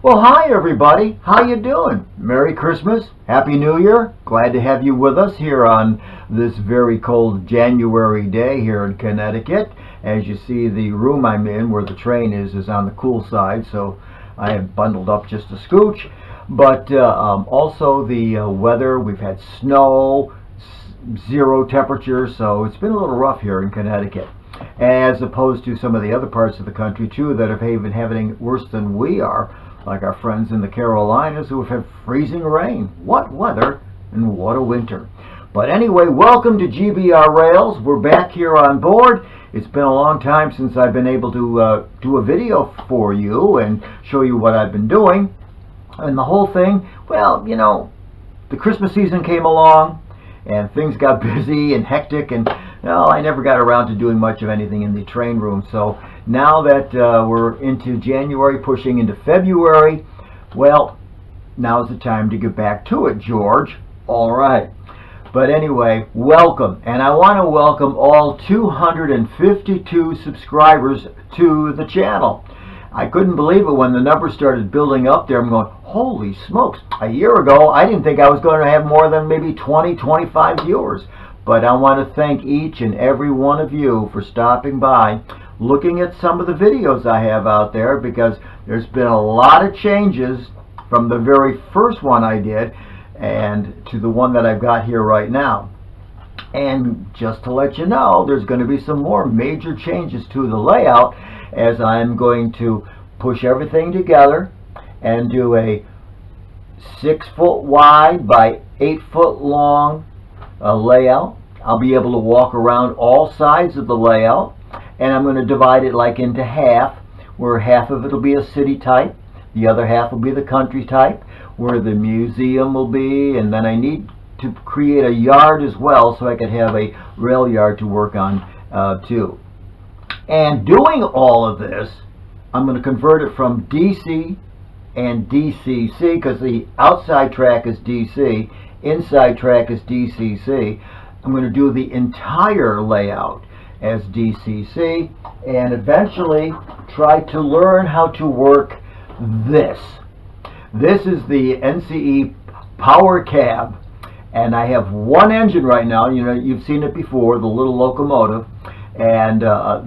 Well, hi everybody. How you doing? Merry Christmas, Happy New Year. Glad to have you with us here on this very cold January day here in Connecticut. As you see, the room I'm in, where the train is on the cool side, so I have bundled up just a scooch. But also the weather, we've had snow, zero temperature, so it's been a little rough here in Connecticut, as opposed to some of the other parts of the country too that have been having it worse than we are, like our friends in the Carolinas who have had freezing rain. What weather and what a winter. But anyway, welcome to GBR Rails. We're back here on board. It's been a long time since I've been able to do a video for you and show you what I've been doing. And the whole thing, well, you know, the Christmas season came along and things got busy and hectic, and well, I never got around to doing much of anything in the train room. So now that we're into January, pushing into February, well, now's the time to get back to it, George. All right. But anyway, welcome. And I want to welcome all 252 subscribers to the channel. I couldn't believe it when the numbers started building up there. I'm going, holy smokes. A year ago, I didn't think I was going to have more than maybe 20, 25 viewers. But I want to thank each and every one of you for stopping by, looking at some of the videos I have out there, because there's been a lot of changes from the very first one I did and to the one that I've got here right now. And just to let you know, there's going to be some more major changes to the layout, as I'm going to push everything together and do a 6-foot wide by 8-foot long layout. I'll be able to walk around all sides of the layout, and I'm going to divide it like into half, where half of it will be a city type, the other half will be the country type, where the museum will be, and then I need to create a yard as well so I could have a rail yard to work on too. And doing all of this, I'm going to convert it from DC and DCC, because the outside track is DC, inside track is DCC. I'm going to do the entire layout as DCC, and eventually try to learn how to work this. This is the NCE Power Cab, and I have one engine right now. You know, you've seen it before, the little locomotive, and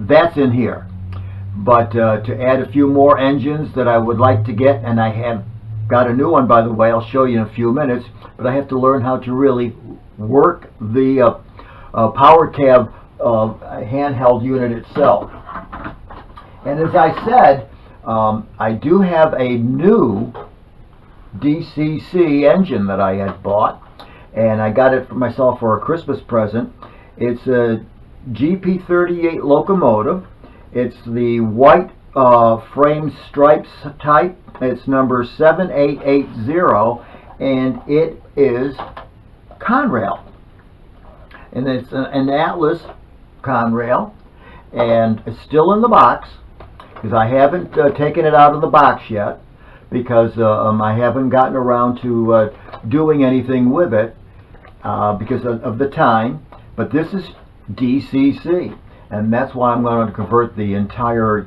that's in here. But to add a few more engines that I would like to get, and I have got a new one, by the way, I'll show you in a few minutes, but I have to learn how to really work the Power Cab handheld unit itself. And as I said, I do have a new DCC engine that I had bought, and I got it for myself for a Christmas present. It's a GP38 locomotive. It's the white frame stripes type. It's number 7880, and it is Conrail. And it's an Atlas Conrail, and it's still in the box, because I haven't taken it out of the box yet, because I haven't gotten around to doing anything with it because of the time. But this is DCC, and that's why I'm going to convert the entire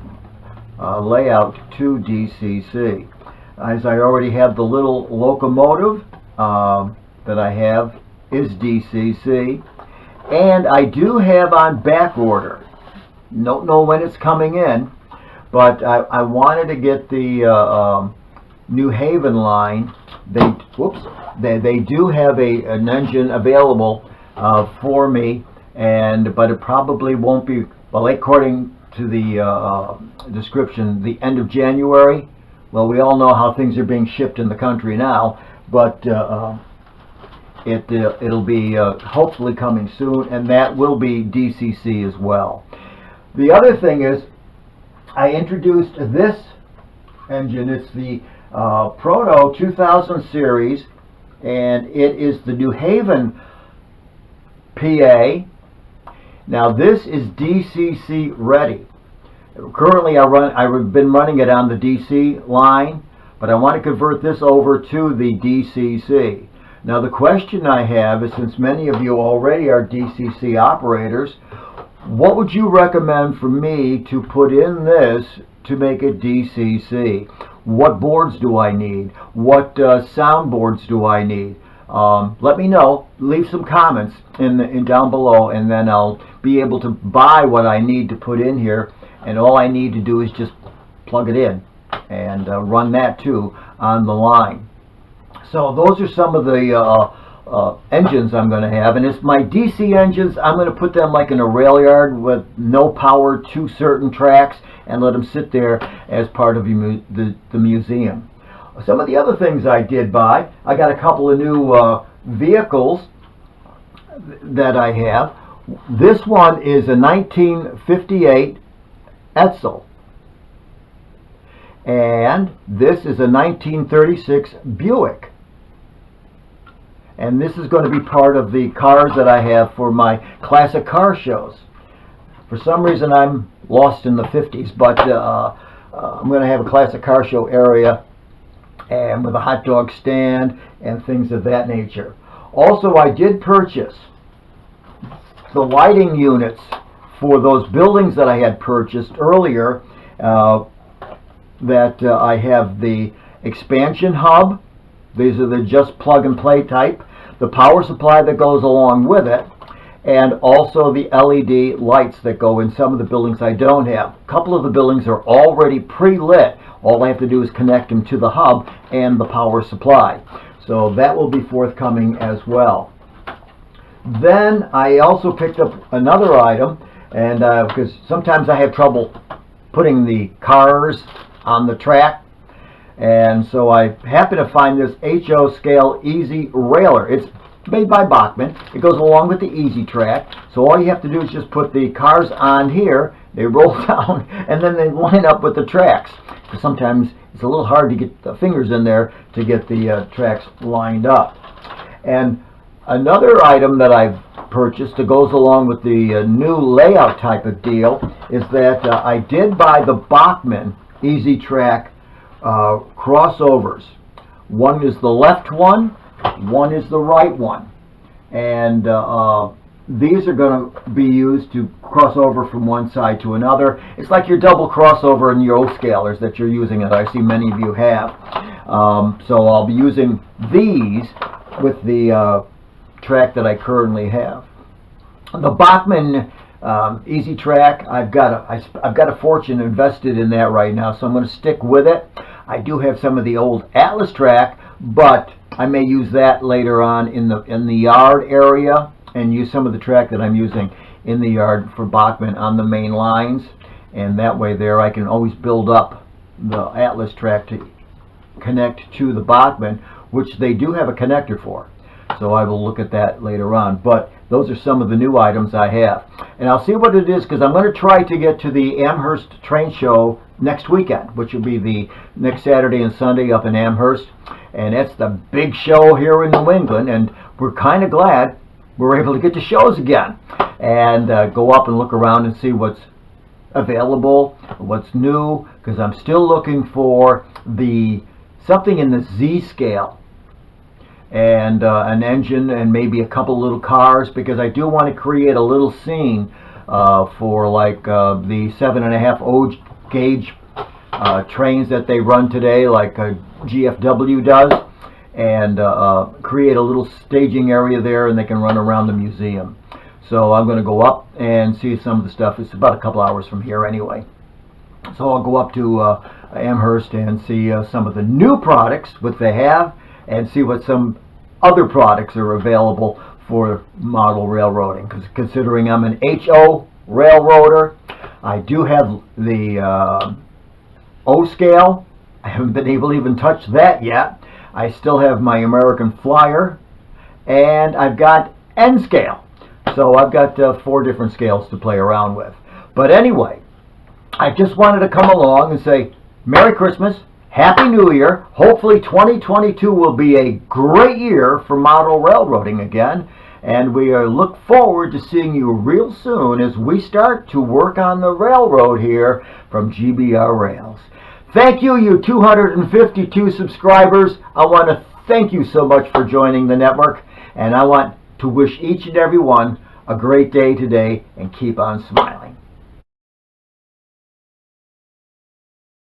layout to DCC. As I already have the little locomotive that I have is DCC, and I do have on back order. Don't know when it's coming in, but I wanted to get the New Haven line. They do have an engine available for me, but it probably won't be, well, according to the description, the end of January. Well, we all know how things are being shipped in the country now, but it'll be hopefully coming soon, and that will be DCC as well. The other thing is, I introduced this engine. It's the Proto 2000 series, and it is the New Haven PA. Now this is DCC ready. Currently I've been running it on the DC line, but I want to convert this over to the DCC. Now the question I have is, since many of you already are DCC operators, what would you recommend for me to put in this to make it DCC? What boards do I need? What sound boards do I need? Let me know. Leave some comments in down below, and then I'll be able to buy what I need to put in here, and all I need to do is just plug it in and run that too on the line. So those are some of the engines I'm going to have, and it's my DC engines. I'm going to put them like in a rail yard with no power to certain tracks and let them sit there as part of the museum. Some of the other things I did buy, I got a couple of new vehicles that I have. This one is a 1958 Edsel, and this is a 1936 Buick. And this is going to be part of the cars that I have for my classic car shows. For some reason I'm lost in the 50s, but I'm going to have a classic car show area, and with a hot dog stand and things of that nature. Also, I did purchase the lighting units for those buildings that I had purchased earlier. I have the expansion hub. These are the just plug and play type. The power supply that goes along with it, and also the LED lights that go in some of the buildings I don't have. A couple of the buildings are already pre-lit. All I have to do is connect them to the hub and the power supply. So that will be forthcoming as well. Then I also picked up another item, and because sometimes I have trouble putting the cars on the track, and so I happen to find this HO Scale Easy Railer. It's made by Bachmann. It goes along with the Easy Track. So all you have to do is just put the cars on here, they roll down, and then they line up with the tracks. Because sometimes it's a little hard to get the fingers in there to get the tracks lined up. And another item that I've purchased that goes along with the new layout type of deal is that I did buy the Bachmann Easy Track crossovers. One is the left one is the right one, and these are going to be used to cross over from one side to another. It's like your double crossover in your O-scalers that you're using, that I see many of you have. So I'll be using these with the track that I currently have. The Bachmann Easy Track, I've got a fortune invested in that right now, so I'm going to stick with it. I do have some of the old Atlas track, but I may use that later on in the yard area, and use some of the track that I'm using in the yard for Bachmann on the main lines, and that way there I can always build up the Atlas track to connect to the Bachmann, which they do have a connector for. So I will look at that later on. But those are some of the new items I have. And I'll see what it is, because I'm going to try to get to the Amherst train show next weekend, which will be the next Saturday and Sunday up in Amherst. And that's the big show here in New England. And we're kind of glad we're able to get to shows again. And go up and look around and see what's available, what's new. Because I'm still looking for something in the Z scale. And an engine and maybe a couple little cars, because I do want to create a little scene for like the 7.5 gauge trains that they run today, like GFW does, and create a little staging area there, and they can run around the museum. So I'm going to go up and see some of the stuff. It's about a couple hours from here anyway. So I'll go up to Amherst and see some of the new products, what they have, and see what some other products are available for model railroading. Because considering I'm an HO railroader, I do have the O scale. I haven't been able to even touch that yet. I still have my American Flyer, and I've got N scale. So I've got 4 different scales to play around with. But anyway, I just wanted to come along and say Merry Christmas, Happy New Year. Hopefully 2022 will be a great year for model railroading again, and we look forward to seeing you real soon as we start to work on the railroad here from GBR Rails. Thank you, you 252 subscribers. I want to thank you so much for joining the network, and I want to wish each and every one a great day today, and keep on smiling.